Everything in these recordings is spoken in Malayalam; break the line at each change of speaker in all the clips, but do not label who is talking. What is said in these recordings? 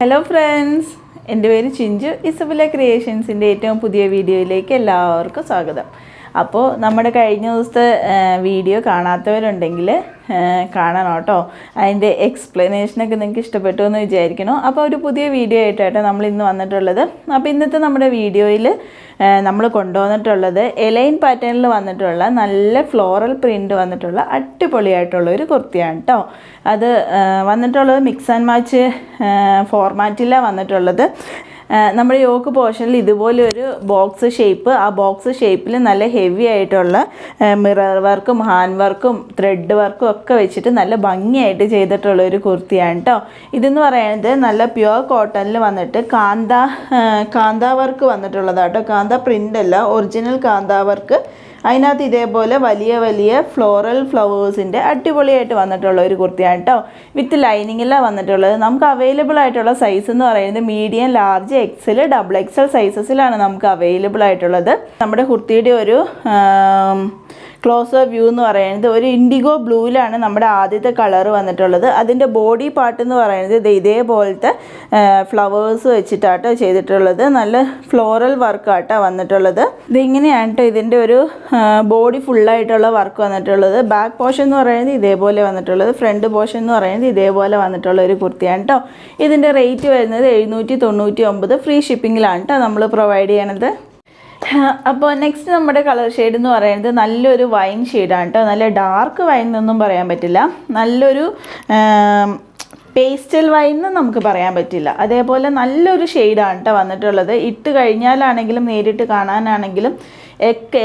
ഹലോ ഫ്രണ്ട്സ്, എൻ്റെ പേര് ചിഞ്ചു. ഇസബല ക്രിയേഷൻസിൻ്റെ ഏറ്റവും പുതിയ വീഡിയോയിലേക്ക് എല്ലാവർക്കും സ്വാഗതം. അപ്പോൾ നമ്മുടെ കഴിഞ്ഞ ദിവസത്തെ വീഡിയോ കാണാത്തവരുണ്ടെങ്കിൽ കാണണം കേട്ടോ. അതിൻ്റെ എക്സ്പ്ലനേഷനൊക്കെ നിങ്ങൾക്ക് ഇഷ്ടപ്പെട്ടു എന്ന് വിചാരിക്കണം. അപ്പോൾ ഒരു പുതിയ വീഡിയോ ആയിട്ടാണ് നമ്മൾ ഇന്ന് വന്നിട്ടുള്ളത്. അപ്പോൾ ഇന്നത്തെ നമ്മുടെ വീഡിയോയിൽ നമ്മൾ കൊണ്ടുവന്നിട്ടുള്ളത് എലൈൻ പാറ്റേണിൽ വന്നിട്ടുള്ള നല്ല ഫ്ലോറൽ പ്രിൻ്റ് വന്നിട്ടുള്ള അടിപൊളിയായിട്ടുള്ള ഒരു കുർത്തിയാണ് കേട്ടോ. അത് വന്നിട്ടുള്ളത് മിക്സ് ആൻഡ് മാച്ച് ഫോർമാറ്റിലാണ് വന്നിട്ടുള്ളത്. നമ്മുടെ യോക്ക് പോർഷനിൽ ഇതുപോലെ ഒരു ബോക്സ് ഷേപ്പ്, ആ ബോക്സ് ഷേപ്പിൽ നല്ല ഹെവി ആയിട്ടുള്ള മിറർ വർക്കും ഹാൻഡ് വർക്കും ത്രെഡ് വർക്കും ഒക്കെ വെച്ചിട്ട് നല്ല ഭംഗിയായിട്ട് ചെയ്തിട്ടുള്ള ഒരു കുർത്തിയാണ് കേട്ടോ. ഇതെന്ന് പറയുന്നത് നല്ല പ്യുവർ കോട്ടണിൽ വന്നിട്ട് കാന്ത വർക്ക് വന്നിട്ടുള്ളതാണ് കേട്ടോ. കാന്ത പ്രിൻ്റ് അല്ല, ഒറിജിനൽ കാന്ത വർക്ക്. അതിനകത്ത് ഇതേപോലെ വലിയ വലിയ ഫ്ലോറൽ ഫ്ലവേഴ്സിൻ്റെ അടിപൊളിയായിട്ട് വന്നിട്ടുള്ള ഒരു കുർത്തിയാണ് കേട്ടോ. വിത്ത് ലൈനിങ്ങിലാണ് വന്നിട്ടുള്ളത്. നമുക്ക് അവൈലബിൾ ആയിട്ടുള്ള സൈസ് എന്ന് പറയുന്നത് medium, large, XL, double XL സൈസസിലാണ് നമുക്ക് അവൈലബിൾ ആയിട്ടുള്ളത്. നമ്മുടെ കുർത്തിയുടെ ഒരു ക്ലോസർ വ്യൂ എന്ന് പറയുന്നത് ഒരു ഇൻഡിഗോ ബ്ലൂവിലാണ് നമ്മുടെ ആദ്യത്തെ കളർ വന്നിട്ടുള്ളത്. അതിൻ്റെ ബോഡി പാർട്ട് എന്ന് പറയുന്നത് ഇതേപോലത്തെ ഫ്ലവേഴ്സ് വെച്ചിട്ടാട്ടോ ചെയ്തിട്ടുള്ളത്. നല്ല ഫ്ലോറൽ വർക്കാട്ടോ വന്നിട്ടുള്ളത്. ഇതിങ്ങനെയാണ് കേട്ടോ ഇതിൻ്റെ ഒരു ബോഡി ഫുള്ളായിട്ടുള്ള വർക്ക് വന്നിട്ടുള്ളത്. ബാക്ക് പോർഷൻ എന്ന് പറയുന്നത് ഇതേപോലെ വന്നിട്ടുള്ളത്. ഫ്രണ്ട് പോർഷൻ എന്ന് പറയുന്നത് ഇതേപോലെ വന്നിട്ടുള്ള ഒരു കുർത്തിയാണ് കേട്ടോ. ഇതിൻ്റെ റേറ്റ് വരുന്നത് 799. ഫ്രീ ഷിപ്പിങ്ങിലാണ് കേട്ടോ നമ്മൾ പ്രൊവൈഡ് ചെയ്യണത്. അപ്പോൾ നെക്സ്റ്റ് നമ്മുടെ കളർ ഷെയ്ഡ് എന്ന് പറയുന്നത് നല്ലൊരു വൈൻ ഷെയ്ഡാണ് കേട്ടോ. നല്ല ഡാർക്ക് വൈൻ എന്നൊന്നും പറയാൻ പറ്റില്ല, നല്ലൊരു പേസ്റ്റൽ വൈൻ എന്ന് നമുക്ക് പറയാൻ പറ്റില്ല. അതേപോലെ നല്ലൊരു ഷെയ്ഡാണ് കേട്ടോ വന്നിട്ടുള്ളത്. ഇട്ട് കഴിഞ്ഞാലാണെങ്കിലും നേരിട്ട് കാണാനാണെങ്കിലും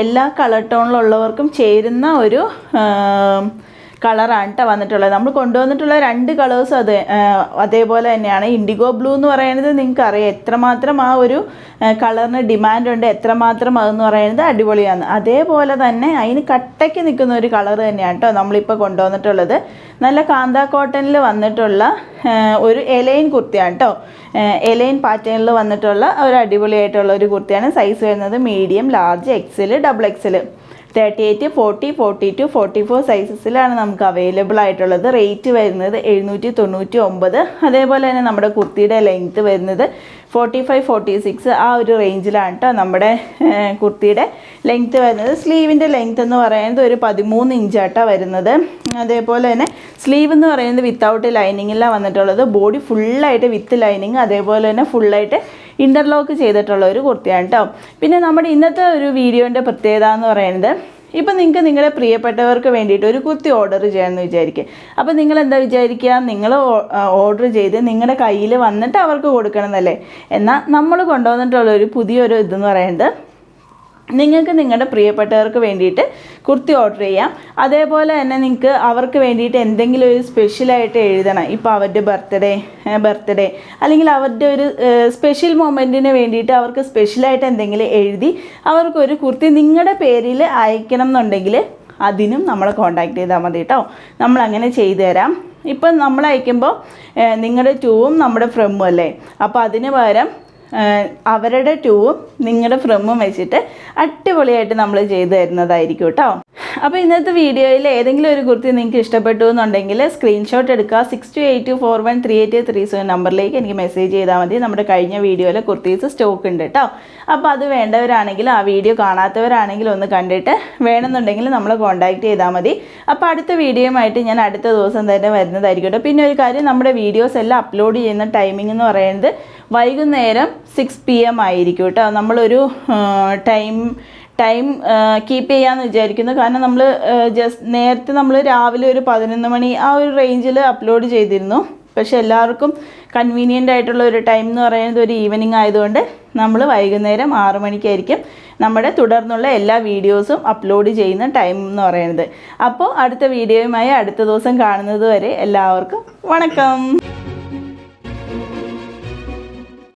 എല്ലാ കളർ ടോണിലുള്ളവർക്കും ചേരുന്ന ഒരു കളറാണ് കേട്ടോ വന്നിട്ടുള്ളത്. നമ്മൾ കൊണ്ടുവന്നിട്ടുള്ള 2 കളേഴ്സ് അതേപോലെ തന്നെയാണ്. ഇൻഡിഗോ ബ്ലൂ എന്ന് പറയുന്നത് നിങ്ങൾക്കറിയാം എത്രമാത്രം ആ ഒരു കളറിന് ഡിമാൻഡ് ഉണ്ട്, എത്രമാത്രം അതെന്ന് പറയുന്നത് അടിപൊളിയാണ്. അതേപോലെ തന്നെ അതിന് കട്ടയ്ക്ക് നിൽക്കുന്ന ഒരു കളർ തന്നെയാണ് കേട്ടോ നമ്മളിപ്പോൾ കൊണ്ടുവന്നിട്ടുള്ളത്. നല്ല കാന്ത കോട്ടണിൽ വന്നിട്ടുള്ള ഒരു എലൈൻ കുർത്തിയാണ് കേട്ടോ. എലൈൻ പാറ്റേണിൽ വന്നിട്ടുള്ള ഒരു അടിപൊളിയായിട്ടുള്ള ഒരു കുർത്തിയാണ്. സൈസ് വരുന്നത് medium, large, XL, double XL, 38, 40, 42, 44 സൈസസിലാണ് നമുക്ക് അവൈലബിൾ ആയിട്ടുള്ളത്. റേറ്റ് വരുന്നത് 799. അതേപോലെ തന്നെ നമ്മുടെ കുർത്തിയുടെ ലെങ്ത്ത് വരുന്നത് 45, 46 ആ ഒരു റേഞ്ചിലാണ് കേട്ടോ നമ്മുടെ കുർത്തിയുടെ ലെങ്ത്ത് വരുന്നത്. സ്ലീവിൻ്റെ ലെങ്ത്ത് എന്ന് പറയുന്നത് ഒരു 13 ഇഞ്ചാട്ടോ വരുന്നത്. അതേപോലെ തന്നെ സ്ലീവ് എന്ന് പറയുന്നത് വിത്തൗട്ട് ലൈനിങ്ങിലാണ് വന്നിട്ടുള്ളത്. ബോഡി ഫുള്ളായിട്ട് വിത്ത് ലൈനിങ്, അതേപോലെ തന്നെ ഫുള്ളായിട്ട് ഇൻ്റർലോക്ക് ചെയ്തിട്ടുള്ള ഒരു കുർത്തിയാണ് കേട്ടോ. പിന്നെ നമ്മുടെ ഇന്നത്തെ ഒരു വീഡിയോൻ്റെ പ്രത്യേകത എന്ന് പറയുന്നത്, ഇപ്പം നിങ്ങൾക്ക് നിങ്ങളുടെ പ്രിയപ്പെട്ടവർക്ക് വേണ്ടിയിട്ട് ഒരു കുർത്തി ഓർഡർ ചെയ്യാമെന്ന് വിചാരിക്കുക. അപ്പോൾ നിങ്ങൾ എന്താ വിചാരിക്കുക, നിങ്ങൾ ഓർഡർ ചെയ്ത് നിങ്ങളുടെ കയ്യിൽ വന്നിട്ട് അവർക്ക് കൊടുക്കണം എന്നല്ലേ. എന്നാൽ നമ്മൾ കൊണ്ടുവന്നിട്ടുള്ള ഒരു പുതിയൊരു ഇതെന്ന് പറയുന്നത്, നിങ്ങൾക്ക് നിങ്ങളുടെ പ്രിയപ്പെട്ടവർക്ക് വേണ്ടിയിട്ട് കുർത്തി ഓർഡർ ചെയ്യാം. അതേപോലെ തന്നെ നിങ്ങൾക്ക് അവർക്ക് വേണ്ടിയിട്ട് എന്തെങ്കിലും ഒരു സ്പെഷ്യലായിട്ട് എഴുതണം. ഇപ്പോൾ അവരുടെ ബർത്ത്ഡേ അല്ലെങ്കിൽ അവരുടെ ഒരു സ്പെഷ്യൽ മൊമെൻറ്റിന് വേണ്ടിയിട്ട് അവർക്ക് സ്പെഷ്യലായിട്ട് എന്തെങ്കിലും എഴുതി അവർക്കൊരു കുർത്തി നിങ്ങളുടെ പേരിൽ അയക്കണം എന്നുണ്ടെങ്കിൽ അതിനും നമ്മളെ കോൺടാക്ട് ചെയ്താൽ മതി കേട്ടോ. നമ്മളങ്ങനെ ചെയ്തു തരാം. ഇപ്പം നമ്മൾ അയക്കുമ്പോൾ നിങ്ങളുടെ ടൂവും നമ്മുടെ ഫ്രമും അല്ലേ, അപ്പോൾ അതിന് പകരം അവരുടെ ടൂവും നിങ്ങളുടെ ഫ്രമും വെച്ചിട്ട് അടിപൊളിയായിട്ട് നമ്മൾ ചെയ്തു തരുന്നതായിരിക്കും കേട്ടോ. അപ്പോൾ ഇന്നത്തെ വീഡിയോയിൽ ഏതെങ്കിലും ഒരു കുർത്തി നിങ്ങൾക്ക് ഇഷ്ടപ്പെട്ടു എന്നുണ്ടെങ്കിൽ സ്ക്രീൻഷോട്ട് എടുക്കുക. 6282413837 നമ്പറിലേക്ക് എനിക്ക് മെസ്സേജ് ചെയ്താൽ മതി. നമ്മുടെ കഴിഞ്ഞ വീഡിയോയിൽ കുർത്തീസ് സ്റ്റോക്ക് ഉണ്ട് കേട്ടോ. അപ്പോൾ അത് വേണ്ടവരാണെങ്കിൽ, ആ വീഡിയോ കാണാത്തവരാണെങ്കിൽ ഒന്ന് കണ്ടിട്ട് വേണമെന്നുണ്ടെങ്കിൽ നമ്മളെ കോൺടാക്റ്റ് ചെയ്താൽ മതി. അപ്പോൾ അടുത്ത വീഡിയോയുമായിട്ട് ഞാൻ അടുത്ത ദിവസം തന്നെ വരുന്നതായിരിക്കും കേട്ടോ. പിന്നെ ഒരു കാര്യം, നമ്മുടെ വീഡിയോസ് എല്ലാം അപ്ലോഡ് ചെയ്യുന്ന ടൈമിംഗ് എന്ന് പറയുന്നത് വൈകുന്നേരം 6 PM ആയിരിക്കും കേട്ടോ. നമ്മളൊരു ടൈം കീപ്പ് ചെയ്യാമെന്ന് വിചാരിക്കുന്നു. കാരണം നമ്മൾ നേരത്തെ നമ്മൾ രാവിലെ ഒരു 11 മണി ആ ഒരു റേഞ്ചിൽ അപ്ലോഡ് ചെയ്തിരുന്നു. പക്ഷെ എല്ലാവർക്കും കൺവീനിയൻ്റ് ആയിട്ടുള്ള ഒരു ടൈം എന്ന് പറയുന്നത് ഒരു ഈവനിങ് ആയതുകൊണ്ട് നമ്മൾ വൈകുന്നേരം 6 മണിക്കായിരിക്കും നമ്മുടെ തുടർന്നുള്ള എല്ലാ വീഡിയോസും അപ്ലോഡ് ചെയ്യുന്ന ടൈം എന്ന് പറയുന്നത്. അപ്പോൾ അടുത്ത വീഡിയോയുമായി അടുത്ത ദിവസം കാണുന്നത് വരെ എല്ലാവർക്കും വണക്കം.